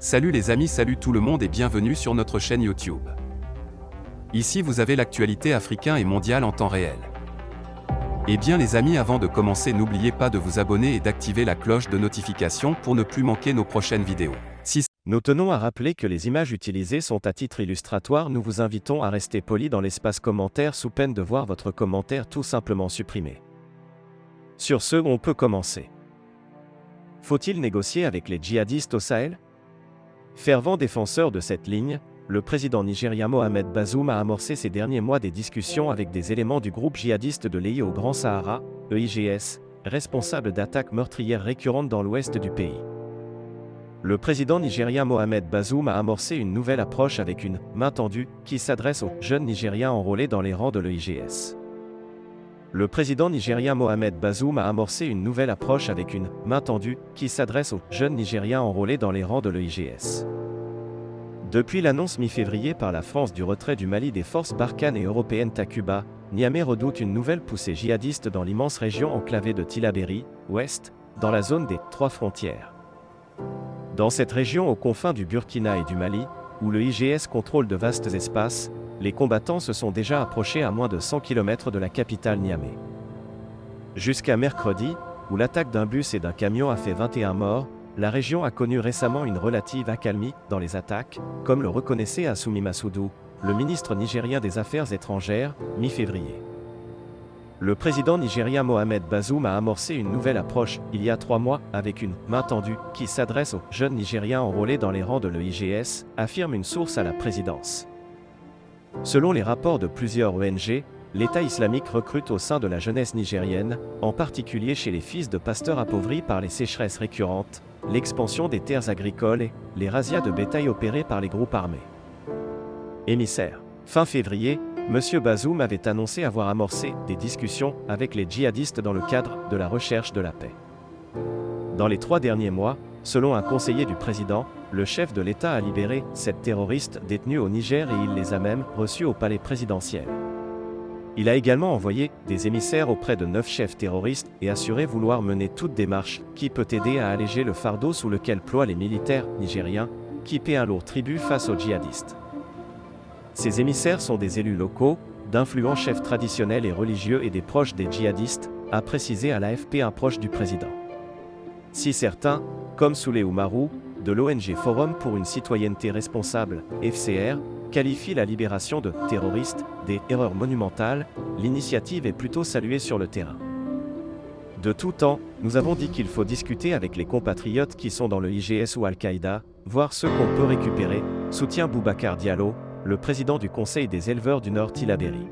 Salut les amis, salut tout le monde et bienvenue sur notre chaîne YouTube. Ici vous avez l'actualité africaine et mondiale en temps réel. Et bien les amis, avant de commencer, n'oubliez pas de vous abonner et d'activer la cloche de notification pour ne plus manquer nos prochaines vidéos. Nous tenons à rappeler que les images utilisées sont à titre illustratoire. Nous vous invitons à rester poli dans l'espace commentaire sous peine de voir votre commentaire tout simplement supprimé. Sur ce, on peut commencer. Faut-il négocier avec les djihadistes au Sahel ? Fervent défenseur de cette ligne, le président nigérien Mohamed Bazoum a amorcé ces derniers mois des discussions avec des éléments du groupe djihadiste de l'EI au Grand Sahara, EIGS, responsable d'attaques meurtrières récurrentes dans l'ouest du pays. Le président nigérien Mohamed Bazoum a amorcé une nouvelle approche avec une « main tendue » qui s'adresse aux jeunes Nigériens enrôlés dans les rangs de l'EIGS. Le président nigérien Mohamed Bazoum a amorcé une nouvelle approche avec une « main tendue » qui s'adresse aux jeunes Nigériens enrôlés dans les rangs de l'EIGS. Depuis l'annonce mi-février par la France du retrait du Mali des forces Barkhane et européennes Takuba, Niamey redoute une nouvelle poussée djihadiste dans l'immense région enclavée de Tillabéri, ouest, dans la zone des trois frontières. Dans cette région aux confins du Burkina et du Mali, où le IGS contrôle de vastes espaces, les combattants se sont déjà approchés à moins de 100 km de la capitale Niamey. Jusqu'à mercredi, où l'attaque d'un bus et d'un camion a fait 21 morts, la région a connu récemment une relative accalmie dans les attaques, comme le reconnaissait Assoumi Massoudou, le ministre nigérien des Affaires étrangères, mi-février. Le président nigérien Mohamed Bazoum a amorcé une nouvelle approche, il y a 3 mois, avec une « main tendue » qui s'adresse aux jeunes Nigériens enrôlés dans les rangs de l'EIGS, affirme une source à la présidence. Selon les rapports de plusieurs ONG, l'État islamique recrute au sein de la jeunesse nigérienne, en particulier chez les fils de pasteurs appauvris par les sécheresses récurrentes, l'expansion des terres agricoles et les razzias de bétail opérées par les groupes armés. Émissaire. Fin février, M. Bazoum avait annoncé avoir amorcé des discussions avec les djihadistes dans le cadre de la recherche de la paix. Dans les 3 derniers mois, selon un conseiller du président, le chef de l'État a libéré 7 terroristes détenus au Niger et il les a même reçus au palais présidentiel. Il a également envoyé des émissaires auprès de 9 chefs terroristes et assuré vouloir mener toute démarche qui peut aider à alléger le fardeau sous lequel ploient les militaires nigériens, qui paient un lourd tribut face aux djihadistes. Ces émissaires sont des élus locaux, d'influents chefs traditionnels et religieux et des proches des djihadistes, a précisé à l'AFP un proche du président. Si certains, comme Souley Oumarou, de l'ONG Forum pour une citoyenneté responsable, FCR, qualifient la libération de « terroristes » des « erreurs monumentales », l'initiative est plutôt saluée sur le terrain. De tout temps, nous avons dit qu'il faut discuter avec les compatriotes qui sont dans le IGS ou Al-Qaïda, voir ceux qu'on peut récupérer, soutient Boubacar Diallo, le président du Conseil des éleveurs du Nord Tillabéri.